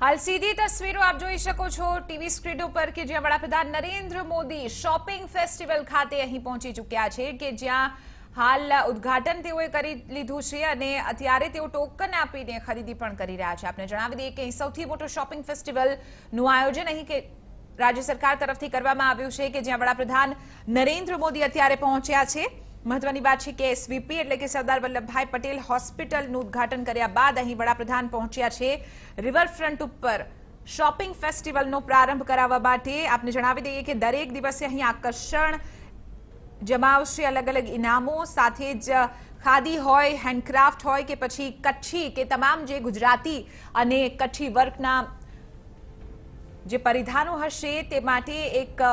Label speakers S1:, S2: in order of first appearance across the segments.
S1: हाल सीधी तस्वीरों आप જોઈ શકો છો ટીવી સ્ક્રીન ઉપર કે જ્યાં વડાપ્રધાન નરેન્દ્ર મોદી શોપિંગ ફેસ્ટિવલ ખાતે અહીં પહોંચી ચૂક્યા છે કે જ્યાં હાલ ઉદ્ઘાટન તેઓએ કરી લીધું છે અને અત્યારે તેઓ ટોકન આપીને ખરીદી પણ કરી રહ્યા છે। આપણે જણાવી દઈએ કે સૌથી મોટો શોપિંગ ફેસ્ટિવલનું આયોજન અહીં કે રાજ્ય સરકાર તરફથી કરવામાં આવ્યું છે કે જ્યાં વડાપ્રધાન નરેન્દ્ર મોદી અત્યારે પહોંચ્યા છે। महत्वनी बात है कि एसवीपी એટલે કે સરદાર વલ્લભભાઈ પટેલ હોસ્પિટલનું ઉદ્ઘાટન કર્યા બાદ અહીં વડાપ્રધાન પહોંચ્યા છે રિવરફ્રન્ટ ઉપર શોપિંગ ફેસ્ટિવલનો પ્રારંભ કરાવવા માટે। આપને જણાવી દઈએ કે દરેક દિવસે અહીં આકર્ષણ જમાવશે અલગ અલગ ઇનામો સાથે જ ખાદી હોય હેન્ડક્રાફ્ટ હોય કે પછી કચ્છી કે તમામ જે ગુજરાતી અને કચ્છી વર્કના જે પરિધાનો હશે તે માટે એક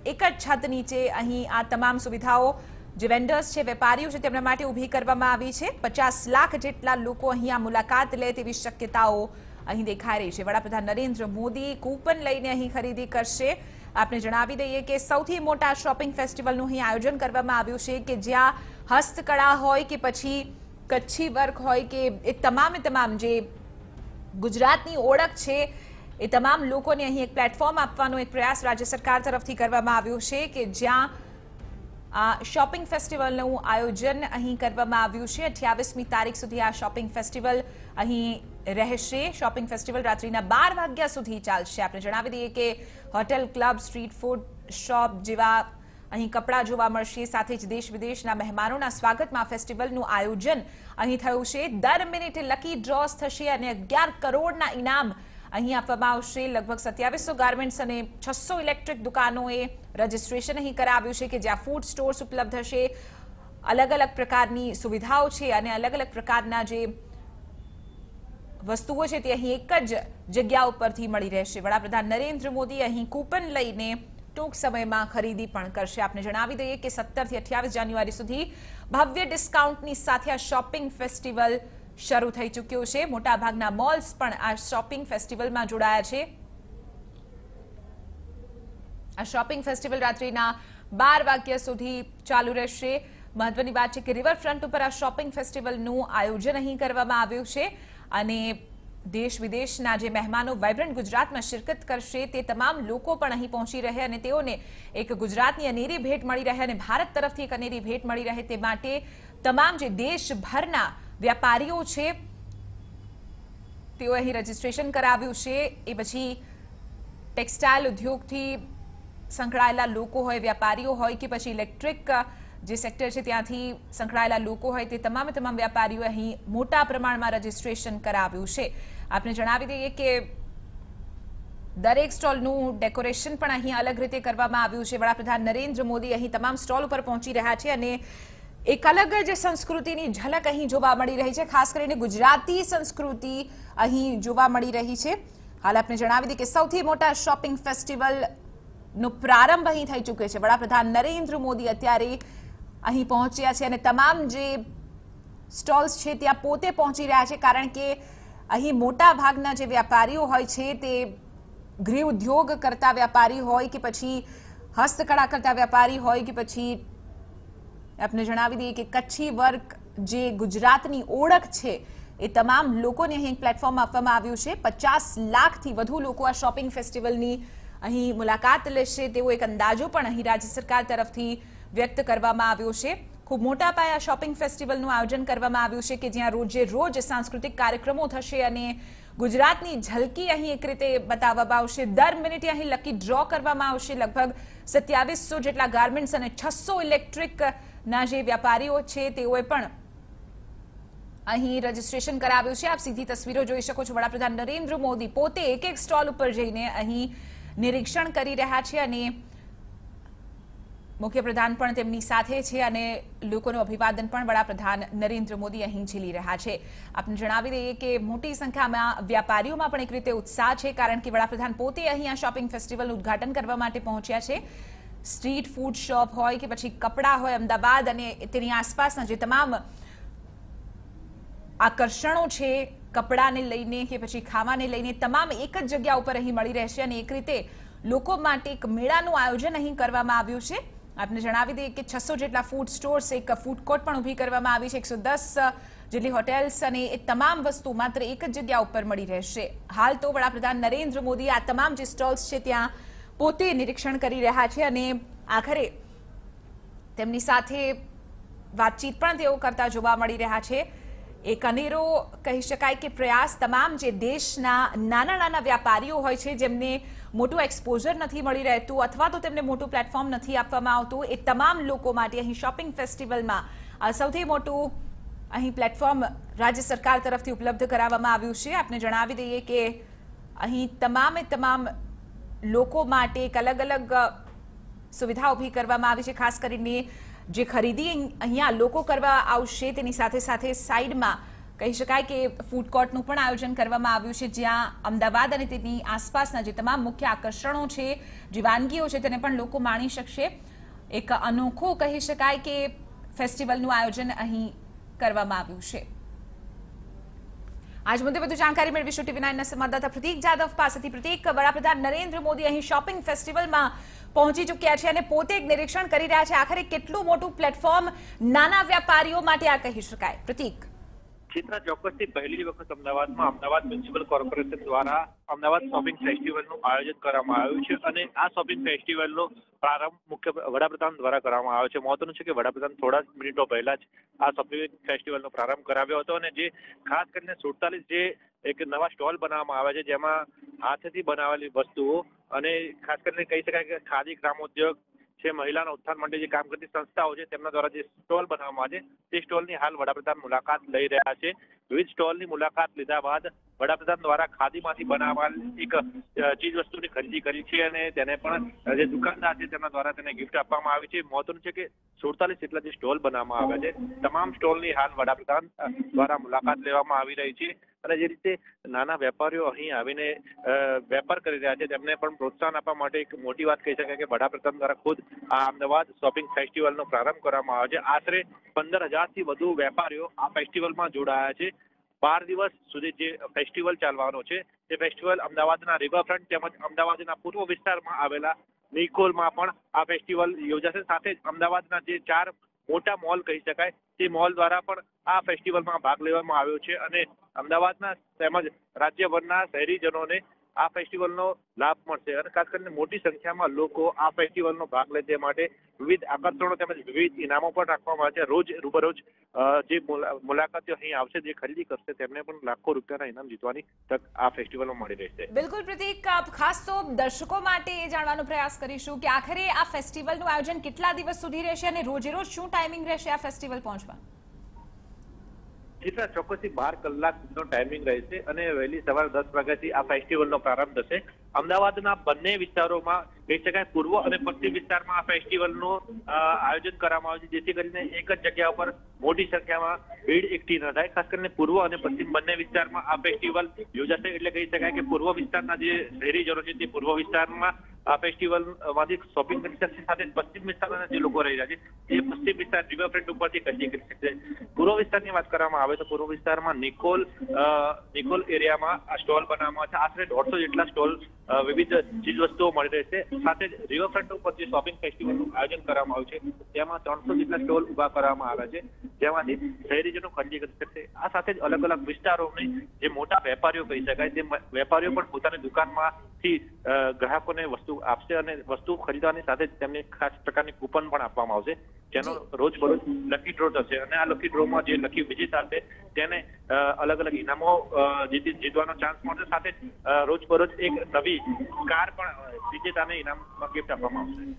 S1: જ છત નીચે અહીં આ તમામ સુવિધાઓ જે વેન્ડર્સ છે વેપારીઓ છે તેમના માટે ઊભી કરવામાં આવી છે। 50 લાખ જેટલા લોકો અહીં આ મુલાકાત લે તેવી શક્યતાઓ અહીં દેખાઈ રહી છે। વડાપ્રધાન નરેન્દ્ર મોદી કૂપન લઈને અહીં ખરીદી કરશે। આપને જણાવી દઈએ કે સૌથી મોટા શોપિંગ ફેસ્ટિવલનું અહીં આયોજન કરવામાં આવ્યું છે કે જ્યાં હસ્તકળા હોય કે પછી કચ્છી વર્ક હોય કે એ તમામ જે ગુજરાતની ઓળખ છે એ તમામ લોકોને અહીં એક પ્લેટફોર્મ આપવાનો એક પ્રયાસ રાજ્ય સરકાર તરફથી કરવામાં આવ્યો છે કે જ્યાં શોપિંગ ફેસ્ટિવલનું આયોજન અહીં કરવામાં આવ્યું છે। 28મી તારીખ સુધી આ શોપિંગ ફેસ્ટિવલ અહીં રહેશે। શોપિંગ ફેસ્ટિવલ રાત્રિના 12 વાગ્યા સુધી ચાલશે। આપણે જણાવી દઈએ કે hotel club street food shop જેવા અહીં કપડાં જોવા મળશે સાથે જ દેશ વિદેશના મહેમાનોના સ્વાગતમાં ફેસ્ટિવલનું આયોજન અહીં થયું છે। દર મિનિટે લકી ડ્રોઝ થશે અને 11 કરોડના ઇનામ અહીં આપવામાં આવશે। લગભગ 2700 ગાર્મેન્ટ્સ અને 600 ઇલેક્ટ્રિક દુકાનોએ રજીસ્ટ્રેશન અહીં કરાવ્યું છે કે જ્યાં ફૂડ સ્ટોર્સ ઉપલબ્ધ હશે અલગ અલગ પ્રકારની સુવિધાઓ છે અને અલગ અલગ પ્રકારના જે વસ્તુઓ છે તે અહીં એક જ જગ્યા ઉપરથી મળી રહેશે। વડાપ્રધાન નરેન્દ્ર મોદી અહીં કૂપન લઈને ટૂંક સમયમાં ખરીદી પણ કરશે। આપને જણાવી દઈએ કે 17 થી 28 જાન્યુઆરી સુધી ભવ્ય ડિસ્કાઉન્ટની સાથે આ શોપિંગ ફેસ્ટિવલ શરૂ થઈ ચૂક્યો છે। મોટાભાગના મોલ્સ પણ આ શોપિંગ ફેસ્ટિવલમાં જોડાયા છે। આ શોપિંગ ફેસ્ટિવલ રાત્રિના 12 વાગ્યા સુધી ચાલુ રહેશે। મહત્વની વાત છે કે રિવરફ્રન્ટ ઉપર આ શોપિંગ ફેસ્ટિવલનું આયોજન અહીં કરવામાં આવ્યું છે અને દેશ વિદેશના જે મહેમાનો વાઇબ્રન્ટ ગુજરાતમાં શિરકત કરશે તે તમામ લોકો પણ અહીં પહોંચી રહે અને તેઓને એક ગુજરાતની અનેરી ભેટ મળી રહે અને ભારત તરફથી એક અનેરી ભેટ મળી રહે તે માટે તમામ જે દેશભરના વ્યાપારીઓ છે તેઓ અહીં રજીસ્ટ્રેશન કરાવ્યું છે। એ પછી ટેક્સટાઇલ ઉદ્યોગથી સંકળાયેલા લોકો હોય વેપારીઓ હોય કે પછી ઇલેક્ટ્રિક જે સેક્ટર છે ત્યાંથી સંકળાયેલા લોકો હોય તે તમામ વેપારીઓ અહીં મોટા પ્રમાણમાં રજીસ્ટ્રેશન કરાવ્યું છે। આપણે જણાવી દઈએ કે દરેક સ્ટોલનું ડેકોરેશન પણ અહીં અલગ રીતે કરવામાં આવ્યું છે। વડાપ્રધાન નરેન્દ્ર મોદી અહીં તમામ સ્ટોલ ઉપર પહોંચી રહ્યા છે અને એક અલગ જ સંસ્કૃતિની ઝલક અહીં જોવા મળી રહી છે। ખાસ કરીને ગુજરાતી સંસ્કૃતિ અહીં જોવા મળી રહી છે। હાલ આપણે જણાવી દઈએ કે સૌથી મોટા શોપિંગ ફેસ્ટિવલનો પ્રારંભ અહીં થઈ ચૂક્યો છે। વડાપ્રધાન નરેન્દ્ર મોદી અત્યારે અહીં પહોંચ્યા છે અને તમામ જે સ્ટોલ્સ છે ત્યાં પોતે પહોંચી રહ્યા છે કારણ કે અહીં મોટા ભાગના જે વેપારીઓ હોય છે તે ગૃહ ઉદ્યોગ કરતા વેપારી હોય કે પછી હસ્તકળા કરતા વેપારી હોય કે પછી આપને જણાવી દઈએ કે કચ્છી વર્ક જે ગુજરાતની ઓળખ છે એ તમામ લોકોને અહીં પ્લેટફોર્મ આપવામાં આવ્યું છે। 50 લાખથી વધુ લોકો આ શોપિંગ ફેસ્ટિવલની અહીં મુલાકાત લેશે તેવો એક અંદાજો પણ અહીં રાજ્ય સરકાર તરફથી વ્યક્ત કરવામાં આવ્યો છે। ખૂબ મોટા પાયે શોપિંગ ફેસ્ટિવલનું આયોજન કરવામાં આવ્યું છે કે જ્યાં રોજે રોજ સાંસ્કૃતિક કાર્યક્રમો થશે અને ગુજરાતની ઝલકી અહીં એક રીતે બતાવવામાં આવશે। દર મિનિટે અહીં લકી ડ્રો કરવામાં આવશે। લગભગ 2700 જેટલા ગાર્મેન્ટ્સ અને 600 ઇલેક્ટ્રિક ના જે વેપારીઓ છે તેઓએ પણ અહીં રજીસ્ટ્રેશન કરાવ્યું છે। આપ સીધી તસવીરો જોઈ શકો છો। વડાપ્રધાન નરેન્દ્ર મોદી પોતે એક સ્ટોલ ઉપર જઈને અહીં નિરીક્ષણ કરી રહ્યા છે અને મુખ્યપ્રધાન પણ તેમની સાથે છે અને લોકોનું અભિવાદન પણ વડાપ્રધાન નરેન્દ્ર મોદી અહીં ઝીલી રહ્યા છે। આપને જણાવી દઈએ કે મોટી સંખ્યામાં વ્યાપારીઓમાં પણ એક રીતે ઉત્સાહ છે કારણ કે વડાપ્રધાન પોતે અહીં આ શોપિંગ ફેસ્ટિવલનું ઉદ્ઘાટન કરવા માટે પહોંચ્યા છે। સ્ટ્રીટ ફૂડ શોપ હોય કે પછી કપડાં હોય અમદાવાદ અને તેની આસપાસના જે તમામ આકર્ષણો છે કપડાને લઈને કે પછી ખાવાને લઈને તમામ એક જ જગ્યા ઉપર અહીં મળી રહેશે અને એક રીતે લોકો માટે એક મેળાનું આયોજન અહીં કરવામાં આવ્યું છે। આપને જણાવી દઈએ કે 600 જેટલા ફૂડ સ્ટોર્સ એક ફૂડ કોર્ટ પણ ઊભી કરવામાં આવી છે। 110 જેટલી હોટેલ્સ અને એ તમામ વસ્તુ માત્ર એક જ જગ્યા ઉપર મળી રહેશે. હાલ તો વડાપ્રધાન નરેન્દ્ર મોદી આ તમામ જે સ્ટોલ્સ છે ત્યાં પોતે નિરીક્ષણ કરી રહ્યા છે અને આખરે તેમની સાથે વાતચીત પણ તેઓ કરતા જોવા મળી રહ્યા છે. એક અનેરો કહી શકાય કે પ્રયાસ તમામ જે દેશના નાના નાના વ્યાપારીઓ હોય છે જેમને મોટું એક્સપોઝર નથી મળી રહેતું અથવા તો તેમને મોટું પ્લેટફોર્મ નથી આપવામાં આવતું, એ તમામ લોકો માટે અહીં શોપિંગ ફેસ્ટિવલમાં સૌથી મોટું અહીં પ્લેટફોર્મ રાજ્ય સરકાર તરફથી ઉપલબ્ધ કરાવવામાં આવ્યું છે. આપને જણાવી દઈએ કે અહીં તમામ લોકો માટે એક અલગ અલગ સુવિધા ઊભી કરવામાં આવી છે. ખાસ કરીને જે ખરીદી અહીંયા લોકો કરવા આવશે તેની સાથે સાથે સાઈડમાં કહી શકાય કે ફૂડ કોર્ટનું પણ આયોજન કરવામાં આવ્યું છે, જ્યાં અમદાવાદ અને તેની આસપાસના જે તમામ મુખ્ય આકર્ષણો છે, જે વાનગીઓ છે, તેને પણ લોકો માણી શકશે. એક અનોખો કહી શકાય કે ફેસ્ટિવલનું આયોજન અહીં કરવામાં આવ્યું છે. આજ મુદ્દે વધુ જાણકારી મેળવીશું ટીવી9ના સંવાદદાતા પ્રતીક જાદવ પાસેથી. પ્રતીક, વડાપ્રધાન નરેન્દ્ર મોદી અહીં શોપિંગ ફેસ્ટિવલમાં પહોંચી ચૂક્યા છે અને પોતે એક નિરીક્ષણ કરી રહ્યા છે. આખરે કેટલું મોટું પ્લેટફોર્મ નાના વેપારીઓ માટે આ કહી શકાય? પ્રતીક.
S2: ચિત્રા, ચોક્કસથી પહેલી વખત અમદાવાદમાં અમદાવાદ મ્યુનિસિપલ કોર્પોરેશન દ્વારા અમદાવાદ શોપિંગ ફેસ્ટિવલનું આયોજન કરવામાં આવ્યું છે અને આ શોપિંગ ફેસ્ટિવલનો પ્રારંભ મુખ્ય વડાપ્રધાન દ્વારા કરવામાં આવ્યો છે. મહત્વનું છે કે વડાપ્રધાન થોડા જ મિનિટો પહેલા જ આ શોપિંગ ફેસ્ટિવલનો પ્રારંભ કરાવ્યો હતો અને જે ખાસ કરીને 47 જે એક નવા સ્ટોલ બનાવવામાં આવ્યા છે, જેમાં હાથથી બનાવેલી વસ્તુઓ અને ખાસ કરીને કહી શકાય કે ખાદી ગ્રામોદ્યોગ છે, મહિલાના ઉત્થાન માટે જે કામ કરતી સંસ્થાઓ છે, તેમના દ્વારા જે સ્ટોલ બનાવવામાં આવે છે, તે સ્ટોલની હાલ વડાપ્રધાન મુલાકાત લઈ રહ્યા છે. વિવિધ સ્ટોલની મુલાકાત લીધા બાદ વડાપ્રધાન દ્વારા ખાદીમાંથી બનાવેલી એક ચીજ વસ્તુની ખરીદી કરી છે અને તેને પણ જે દુકાનદાર છે તેમના દ્વારા તેને ગિફ્ટ આપવામાં આવી છે. મહત્વનું છે કે 47 જેટલા જે સ્ટોલ બનાવવામાં આવ્યા છે, તમામ સ્ટોલની હાલ વડાપ્રધાન દ્વારા મુલાકાત લેવામાં આવી રહી છે અને જે રીતે નાના વેપારીઓ અહીં આવીને વેપાર કરી રહ્યા છે તેમને પણ પ્રોત્સાહન આપવા માટે એક મોટી વાત કહી શકાય કે વડાપ્રધાન દ્વારા ખુદ આ અમદાવાદ શોપિંગ ફેસ્ટિવલનો પ્રારંભ કરવામાં આવ્યો છે. આશરે 15,000થી વધુ વેપારીઓ આ ફેસ્ટિવલમાં જોડાયા છે. 12 દિવસ સુધી જે ફેસ્ટિવલ ચાલવાનો છે, તે ફેસ્ટિવલ અમદાવાદના રિવરફ્રન્ટ તેમજ અમદાવાદના પૂર્વ વિસ્તારમાં આવેલા નિકોલમાં પણ આ ફેસ્ટિવલ યોજાશે. સાથે જ અમદાવાદના જે 4 મોટા મોલ કહી શકાય તે મોલ દ્વારા પણ આ ફેસ્ટિવલમાં ભાગ લેવામાં આવ્યો છે અને અમદાવાદના તેમજ રાજ્યભરના શહેરીજનોને આ ફેસ્ટિવલનો લાભ મળશે અને ખાસ કરીને મોટી સંખ્યામાં લોકો આ ફેસ્ટિવલનો ભાગ લે તે માટે વિવિધ આકર્ષણો તેમજ વિવિધ ઇનામો પણ રાખવામાં આવે છે. રોજ રોબરોજ જે મુલાકાતીઓ અહીં આવશે, જે ખરીદી કરશે, તેમને પણ લાખો રૂપિયાના ઇનામ જીતવાની તક આ ફેસ્ટિવલમાં મળી રહેશે.
S1: બિલકુલ પ્રતીક, ખાસ તો દર્શકો માટે એ જાણવાનો પ્રયાસ કરીશું કે આખરે આ ફેસ્ટિવલનું આયોજન કેટલા દિવસ સુધી રહેશે અને રોજે રોજ શું ટાઈમિંગ રહેશે આ ફેસ્ટિવલ પહોંચવા?
S2: ચિત્રા, ચોક્કસથી 12 કલાકનો ટાઈમિંગ રહેશે અને વહેલી સવારે 10 વાગ્યાથી આ ફેસ્ટિવલનો પ્રારંભ થશે. અમદાવાદના બંને વિસ્તારોમાં કહી શકાય પૂર્વ અને પશ્ચિમ વિસ્તારમાં આ ફેસ્ટિવલનું આયોજન કરવામાં આવે છે, જેથી કરીને એક જ જગ્યા ઉપર મોટી સંખ્યામાં ભીડ એકઠી ન થાય. ખાસ કરીને પૂર્વ અને પશ્ચિમ બંને વિસ્તારમાં આ ફેસ્ટિવલ યોજાશે એટલે કહી શકાય કે પૂર્વ વિસ્તારના જે શહેરીજનો છે તે પૂર્વ વિસ્તારમાં આ ફેસ્ટિવલમાંથી શોપિંગ કરી શકશે, સાથે પશ્ચિમ વિસ્તારના જે લોકો રહી રહ્યા છે તે પશ્ચિમ વિસ્તાર રિવરફ્રન્ટ ઉપરથી ખરીદી કરી શકશે. પૂર્વ વિસ્તારની વાત કરવામાં આવે તો પૂર્વ વિસ્તારમાં નિકોલ એરિયામાં આ સ્ટોલ બનાવવામાં છે. આશરે 150 જેટલા સ્ટોલ વિવિધ ચીજવસ્તુઓ મળી રહેશે. સાથે જ રિવરફ્રન્ટ ઉપર જે શોપિંગ ફેસ્ટિવલનું આયોજન કરવામાં આવ્યું છે, તેમાં 300 જેટલા સ્ટોલ ઉભા કરવામાં આવ્યા છે, જેમાંથી શહેરીજનો ખરીદી કરી શકશે. આ સાથે જ અલગ અલગ વિસ્તારોની જે મોટા વેપારીઓ કહી શકાય તે વેપારીઓ પણ પોતાની દુકાનમાંથી ગ્રાહકોને વસ્તુ આપશે અને વસ્તુ ખરીદવાની સાથે જ તેમને ખાસ પ્રકારની કૂપન પણ આપવામાં આવશે, જેનો રોજબરોજ લકી ડ્રો થશે અને આ લકી ડ્રોમાં જે લકી વિજેતા હશે તેને અલગ અલગ ઇનામો જીતવાનો ચાન્સ મળશે. સાથે જ રોજબરોજ એક નવી કાર પણ વિજેતાને ઇનામમાં ગિફ્ટ આપવામાં આવશે.